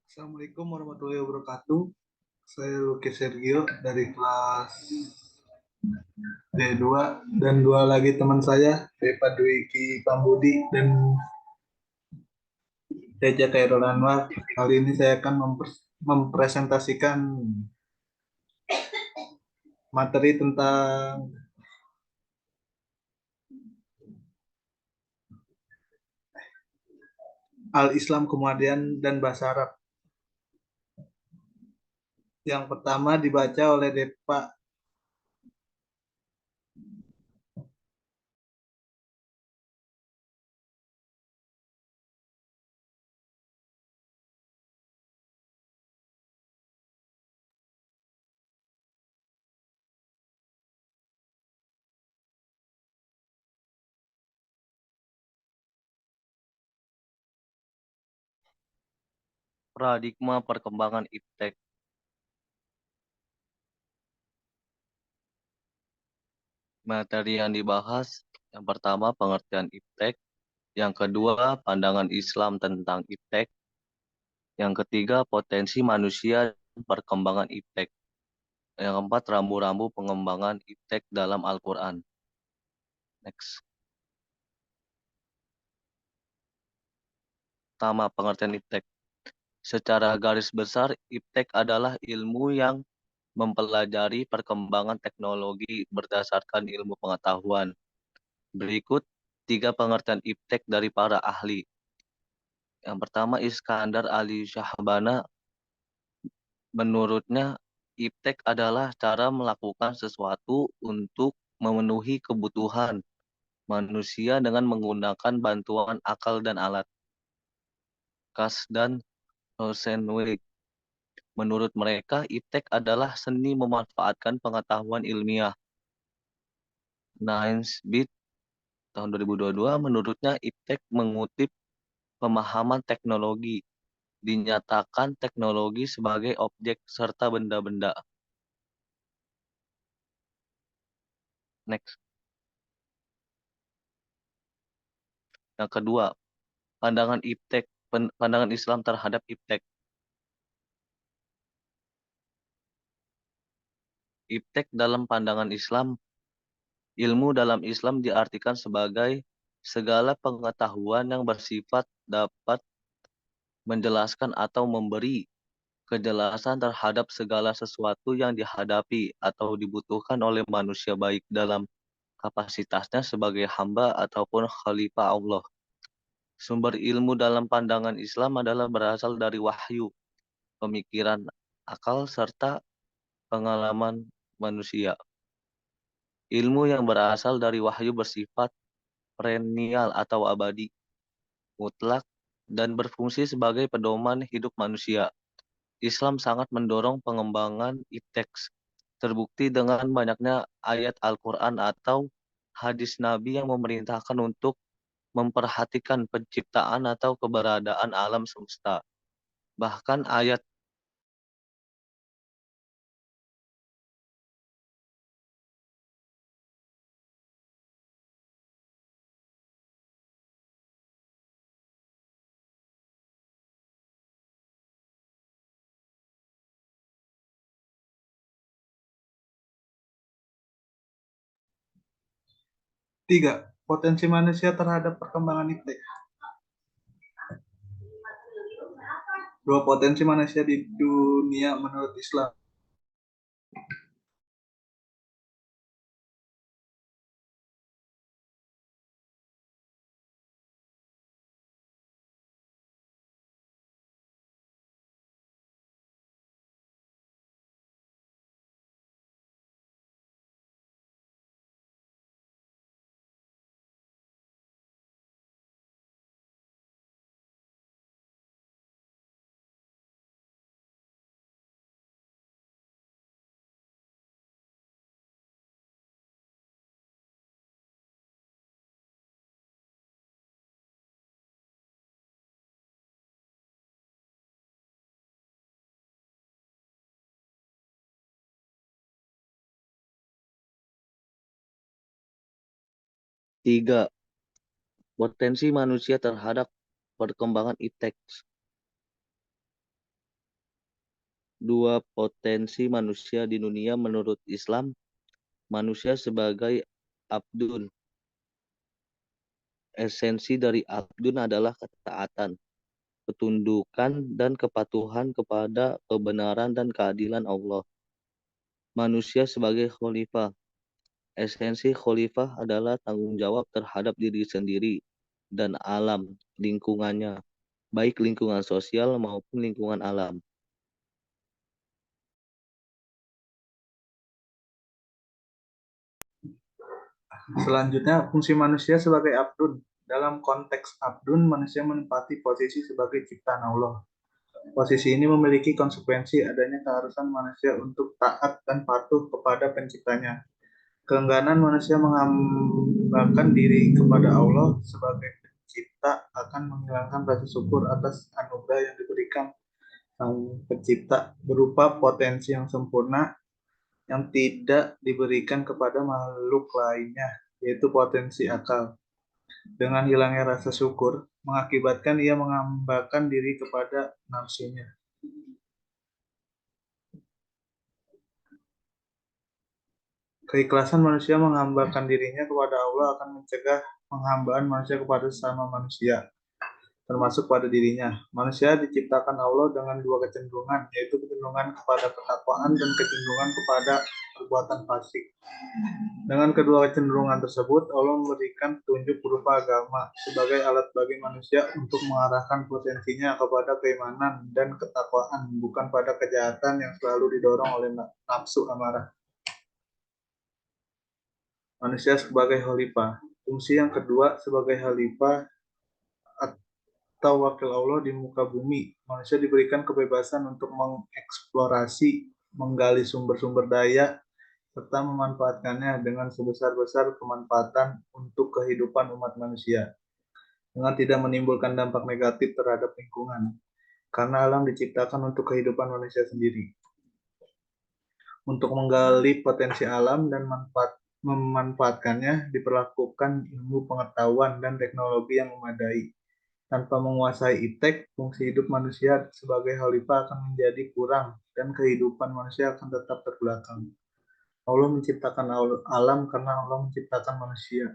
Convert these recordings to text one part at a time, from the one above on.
Assalamualaikum warahmatullahi wabarakatuh. Saya Luki Sergio dari kelas D2 dan dua lagi teman saya, Depa Dwiki Pambudi dan Teja Khairul Anwar. Kali ini saya akan mempresentasikan materi tentang Al-Islam, Kemudian dan Bahasa Arab. Yang pertama dibaca oleh Depa. Paradigma perkembangan iptek. Materi yang dibahas, yang pertama pengertian iptek, yang kedua pandangan Islam tentang iptek, yang ketiga potensi manusia dan perkembangan iptek, yang keempat rambu-rambu pengembangan iptek dalam Al-Quran. Next. Pertama, pengertian iptek. Secara garis besar, iptek adalah ilmu yang mempelajari perkembangan teknologi berdasarkan ilmu pengetahuan. Berikut tiga pengertian iptek dari para ahli. Yang pertama, Iskandar Ali Syahbana, menurutnya iptek adalah cara melakukan sesuatu untuk memenuhi kebutuhan manusia dengan menggunakan bantuan akal dan alat. Kas dan Rosenweig, menurut mereka iptek adalah seni memanfaatkan pengetahuan ilmiah. Naisbitt tahun 2022, menurutnya iptek mengutip pemahaman teknologi, dinyatakan teknologi sebagai objek serta benda-benda. Next. Yang kedua, pandangan iptek, pandangan Islam terhadap iptek. Iptek dalam pandangan Islam, ilmu dalam Islam diartikan sebagai segala pengetahuan yang bersifat dapat menjelaskan atau memberi kejelasan terhadap segala sesuatu yang dihadapi atau dibutuhkan oleh manusia baik dalam kapasitasnya sebagai hamba ataupun khalifah Allah. Sumber ilmu dalam pandangan Islam adalah berasal dari wahyu, pemikiran akal, serta pengalaman manusia. Ilmu yang berasal dari wahyu bersifat perennial atau abadi, mutlak, dan berfungsi sebagai pedoman hidup manusia. Islam sangat mendorong pengembangan iptek, terbukti dengan banyaknya ayat Al-Quran atau hadis Nabi yang memerintahkan untuk memperhatikan penciptaan atau keberadaan alam semesta. Bahkan ayat Tiga, potensi manusia terhadap perkembangan iptek. Dua, potensi manusia di dunia menurut Islam. tiga, potensi manusia terhadap perkembangan iptek. Dua potensi manusia di dunia menurut Islam, manusia sebagai abdun. Esensi dari abdun adalah ketaatan, ketundukan, dan kepatuhan kepada kebenaran dan keadilan Allah. Manusia sebagai khalifah. Esensi khalifah adalah tanggung jawab terhadap diri sendiri dan alam lingkungannya, baik lingkungan sosial maupun lingkungan alam. Selanjutnya, fungsi manusia sebagai abdun. Dalam konteks abdun, manusia menempati posisi sebagai ciptaan Allah. Posisi ini memiliki konsekuensi adanya keharusan manusia untuk taat dan patuh kepada penciptanya. Keengganan manusia menghambakan diri kepada Allah sebagai pencipta akan menghilangkan rasa syukur atas anugerah yang diberikan sang pencipta berupa potensi yang sempurna yang tidak diberikan kepada makhluk lainnya, yaitu potensi akal. Dengan hilangnya rasa syukur, mengakibatkan ia menghambakan diri kepada nafsunya. Keikhlasan manusia menghambakan dirinya kepada Allah akan mencegah penghambaan manusia kepada sesama manusia, termasuk pada dirinya. Manusia diciptakan Allah dengan dua kecenderungan, yaitu kecenderungan kepada ketakwaan dan kecenderungan kepada perbuatan fasik. Dengan kedua kecenderungan tersebut, Allah memberikan petunjuk berupa agama sebagai alat bagi manusia untuk mengarahkan potensinya kepada keimanan dan ketakwaan, bukan pada kejahatan yang selalu didorong oleh nafsu amarah. Manusia sebagai khalifah. Fungsi yang kedua sebagai khalifah atau wakil Allah di muka bumi. Manusia diberikan kebebasan untuk mengeksplorasi, menggali sumber-sumber daya, serta memanfaatkannya dengan sebesar-besar kemanfaatan untuk kehidupan umat manusia, dengan tidak menimbulkan dampak negatif terhadap lingkungan, karena alam diciptakan untuk kehidupan manusia sendiri. Untuk menggali potensi alam dan memanfaatkannya, diperlakukan ilmu pengetahuan dan teknologi yang memadai. Tanpa menguasai iptek, fungsi hidup manusia sebagai khalifah akan menjadi kurang dan kehidupan manusia akan tetap terbelakang. Allah menciptakan alam karena Allah menciptakan manusia.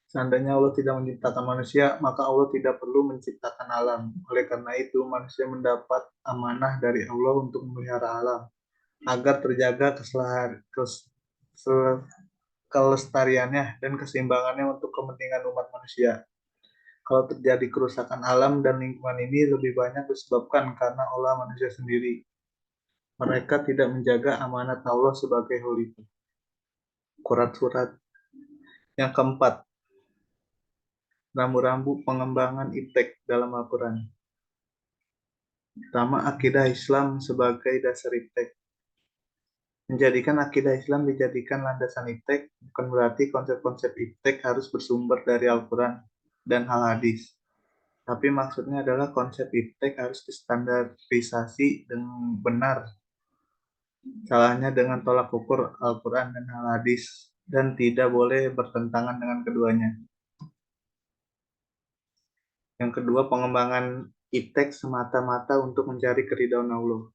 Seandainya Allah tidak menciptakan manusia, maka Allah tidak perlu menciptakan alam. Oleh karena itu, manusia mendapat amanah dari Allah untuk memelihara alam, agar terjaga kelestariannya dan keseimbangannya untuk kepentingan umat manusia. Kalau terjadi kerusakan alam dan lingkungan ini lebih banyak disebabkan karena olah manusia sendiri. Mereka tidak menjaga amanat Allah sebagai khalifah. Surat-surat yang keempat, rambu-rambu pengembangan iptek dalam Al-Quran. Pertama, akidah Islam sebagai dasar iptek. Menjadikan akidah Islam dijadikan landasan iptek bukan berarti konsep-konsep iptek harus bersumber dari Al-Quran dan hadis. Tapi maksudnya adalah konsep iptek harus distandarisasi dengan benar. Salahnya dengan tolak ukur Al-Quran dan hadis dan tidak boleh bertentangan dengan keduanya. Yang kedua, pengembangan iptek semata-mata untuk mencari keridhaan Allah.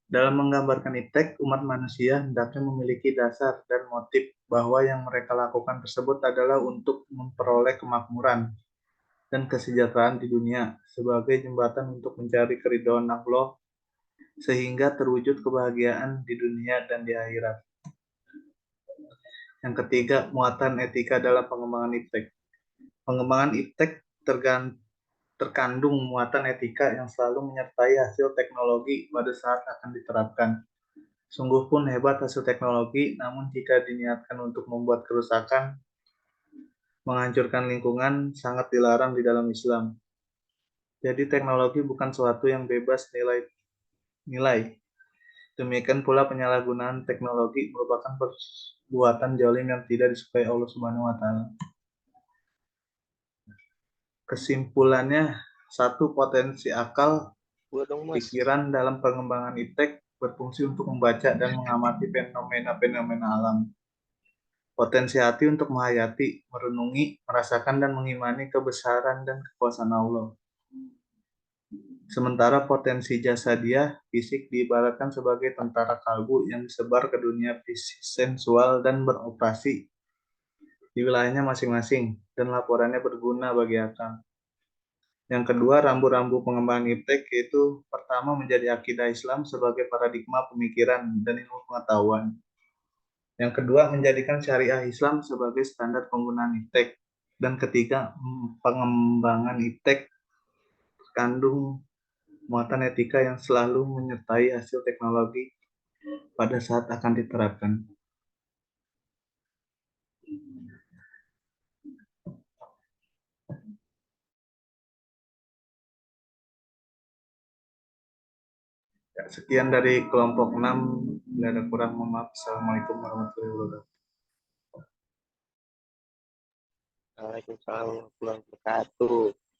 Dalam menggambarkan iptek, umat manusia hendaknya memiliki dasar dan motif bahwa yang mereka lakukan tersebut adalah untuk memperoleh kemakmuran dan kesejahteraan di dunia sebagai jembatan untuk mencari keridhaan Allah sehingga terwujud kebahagiaan di dunia dan di akhirat. Yang ketiga, muatan etika dalam pengembangan iptek. Pengembangan iptek terkandung muatan etika yang selalu menyertai hasil teknologi pada saat akan diterapkan. Sungguh pun hebat hasil teknologi, namun jika diniatkan untuk membuat kerusakan, menghancurkan lingkungan, sangat dilarang di dalam Islam. Jadi teknologi bukan suatu yang bebas nilai. Demikian pula penyalahgunaan teknologi merupakan perbuatan zalim yang tidak disukai Allah Subhanahu wa taala. Kesimpulannya, satu, potensi akal pikiran dalam pengembangan iptek berfungsi untuk membaca dan mengamati fenomena-fenomena alam. Potensi hati untuk menghayati, merenungi, merasakan dan mengimani kebesaran dan kekuasaan Allah. Sementara potensi jasadiah fisik diibaratkan sebagai tentara kalbu yang disebar ke dunia fisik sensual dan beroperasi di wilayahnya masing-masing, dan laporannya berguna bagi akal. Yang kedua, rambu-rambu pengembangan iptek, yaitu pertama menjadi akidah Islam sebagai paradigma pemikiran dan ilmu pengetahuan. Yang kedua, menjadikan syariah Islam sebagai standar penggunaan iptek. Dan ketiga, pengembangan iptek terkandung muatan etika yang selalu menyertai hasil teknologi pada saat akan diterapkan. Ya, sekian dari kelompok 6. Bila ada kurang, mohon maaf. Assalamualaikum warahmatullahi wabarakatuh. Waalaikumsalam warahmatullahi wabarakatuh.